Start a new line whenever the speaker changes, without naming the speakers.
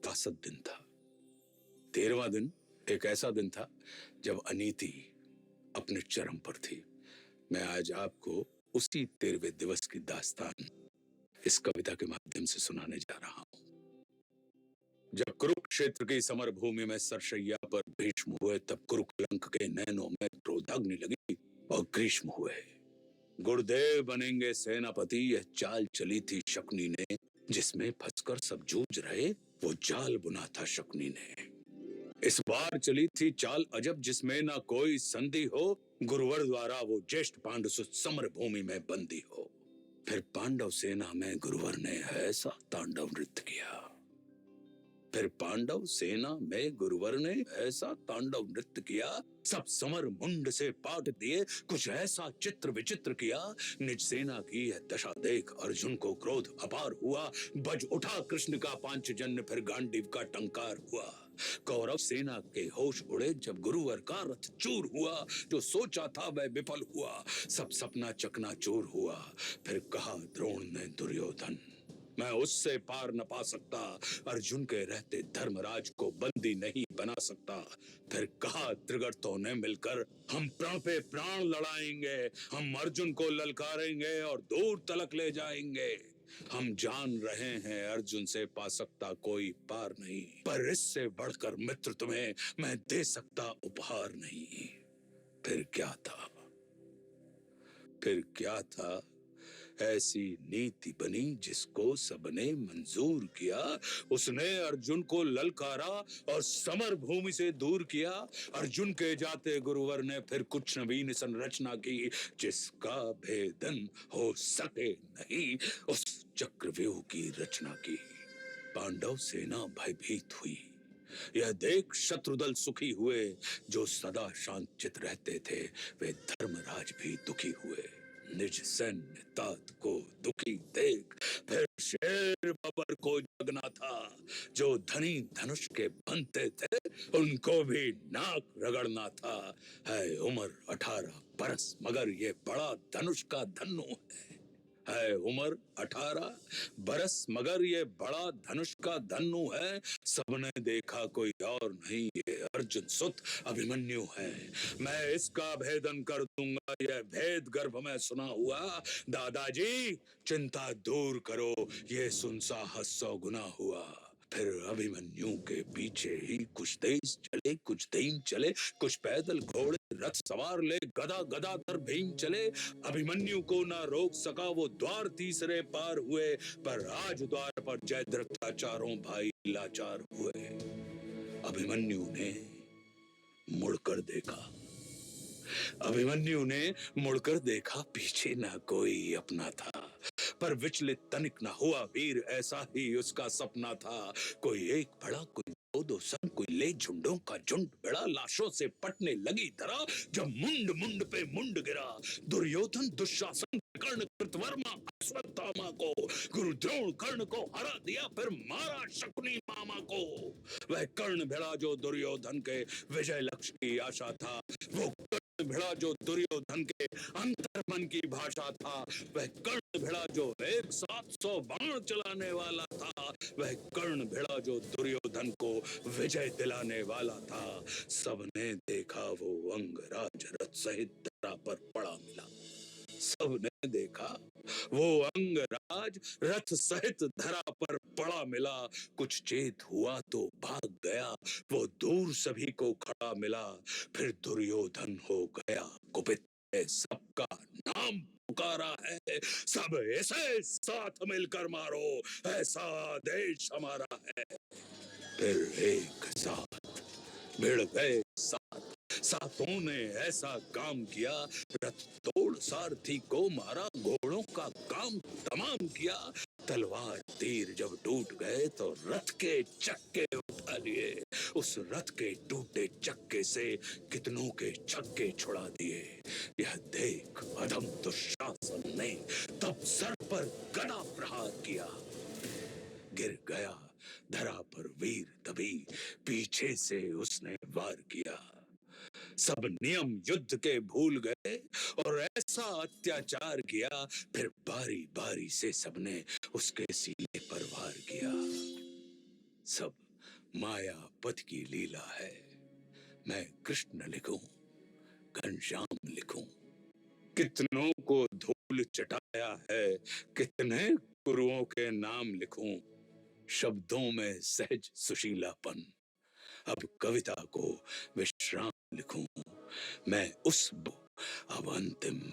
62 दिन था। 13वां दिन एक ऐसा दिन था जब अनीति अपने चरम पर थी। मैं आज आपको उसी 13वें दिवस की दास्तान इस कविता के माध्यम से सुनाने जा रहा हूं। जब कुरुक्षेत्र की समर भूमि में सरशैया पर भीष्म हुए, तब कुरुकलंक के नैनों में क्रोधाग्नि लगी और ग्रीष्म हुए। गुरुदेव बनेंगे सेनापति, यह चाल चली थी शकुनी ने, जिसमें फंसकर सब जूझ रहे वो जाल बुना था शकुनी ने। इस बार चली थी चाल अजब, जिसमें ना कोई संधि हो, गुरुवर द्वारा वो ज्येष्ठ पांडु समर भूमि में बंदी हो। फिर पांडव सेना में गुरुवर ने ऐसा तांडव नृत्य किया। फिर पांडव सेना में गुरुवर ने ऐसा तांडव नृत्य किया, सब समर मुंड से पाट दिए, कुछ ऐसा चित्र विचित्र किया। निज सेना की यह दशा देख अर्जुन को क्रोध अपार हुआ, बज उठा कृष्ण का पांचजन्य, फिर गांडीव का टंकार हुआ। कौरव सेना के होश उड़े जब गुरुवर का रथ चूर हुआ, जो सोचा था वह विफल हुआ, सब सपना चकनाचूर हुआ। फिर कहा द्रोण ने दुर्योधन, मैं उससे पार न पा सकता, अर्जुन के रहते धर्मराज को बंदी नहीं बना सकता। फिर कहा त्रिगर्तों ने मिलकर, हम प्राण पे प्राण लड़ाएंगे, हम अर्जुन को ललकारेंगे और दूर तलक ले जाएंगे। हम जान रहे हैं अर्जुन से पा सकता कोई पार नहीं, पर इससे बढ़कर मित्र तुम्हें मैं दे सकता उपहार नहीं। फिर क्या था, फिर क्या था, ऐसी नीति बनी जिसको सबने मंजूर किया। उसने अर्जुन को ललकारा और समर भूमि से दूर किया। अर्जुन के जाते गुरुवर ने फिर कुछ नवीन संरचना की, जिसका भेदन हो सके नहीं, उस चक्रव्यूह की रचना की। पांडव सेना भयभीत हुई, यह देख शत्रुदल सुखी हुए, जो सदा शांत चित रहते थे वे धर्मराज भी दुखी हुए। निज सैन्य तात को दुखी देख फिर शेर बबर को जगना था, जो धनी धनुष के बनते थे उनको भी नाक रगड़ना था। है उम्र 18 बरस मगर ये बड़ा धनुष का धन्नु है उम्र 18 बरस मगर ये बड़ा धनुष का धन्नु है। सबने देखा कोई और नहीं, ये अर्जुन सुत अभिमन्यु है। मैं इसका भेदन कर दूंगा, यह भेद गर्भ में सुना हुआ। दादाजी चिंता दूर करो, ये सुन साहस 100 गुना हुआ। फिर अभिमन्यु के पीछे ही कुछ तेज चले, कुछ धीम चले, कुछ पैदल घोड़े रथ सवार ले, गदा गदाधर भीम चले। अभिमन्यु को ना रोक सका वो द्वार तीसरे पार हुए, पर राज द्वार पर जयद्रथ का चारों भाई लाचार हुए। अभिमन्यु ने मुड़कर देखा, अभिमन्यु ने मुड़कर देखा, पीछे ना कोई अपना था, पर विचलित तनिक न हुआ वीर, ऐसा ही उसका सपना था। कोई एक बड़ा कोई दो संग, कोई ले झुंडों का झुंड बड़ा, लाशों से पटने लगी धरा, जब मुंड मुंड पे मुंड गिरा। दुर्योधन दुशासन कर्ण कृतवर्मा अश्वत्थामा को, गुरु द्रोण कर्ण को हरा दिया, फिर मारा शकुनी मामा को। वह कर्ण भिड़ा जो दुर्योधन के विजय लक्ष्य की आशा था, वो भिड़ा जो दुर्योधन के अंतर्मन की भाषा था। वह कर्ण भिड़ा जो 100 बाण चलाने वाला था, वह कर्ण भिड़ा जो दुर्योधन को विजय दिलाने वाला था। सबने देखा वो अंगराज रथ सहित धरा पर पड़ा मिला, सबने देखा वो अंगराज रथ सहित धरा पर पड़ा मिला। कुछ चेत हुआ तो भाग गया, वो दूर सभी को खड़ा मिला। फिर दुर्योधन हो गया कुपित, सबका नाम पुकारा है, सब इसे साथ मिलकर मारो, ऐसा आदेश हमारा है। फिर एक साथ भिड़ गए साथ, सातों ने ऐसा काम किया, रथ तोड़ सारथी को मारा, घोड़ों का काम तमाम किया। तलवार तीर जब टूट गए तो रथ के चक्के उठा लिए, उस रथ के टूटे चक्के से कितनों के छक्के छुड़ा दिए। यह देख अधम दुशासन ने तब सर पर गदा प्रहार किया, गिर गया धरा पर वीर तभी, पीछे से उसने वार किया। सब नियम युद्ध के भूल गए और ऐसा अत्याचार किया, फिर बारी बारी से सबने उसके सीने पर वार किया। सब माया पथ की लीला है। मैं कृष्ण लिखूं, घनश्याम लिखूं, कितनों को धूल चटाया है, कितने गुरुओं के नाम लिखूं। शब्दों में सहज सुशीलापन, अब कविता को विश्राम लिखूं। मैं अब अंतिम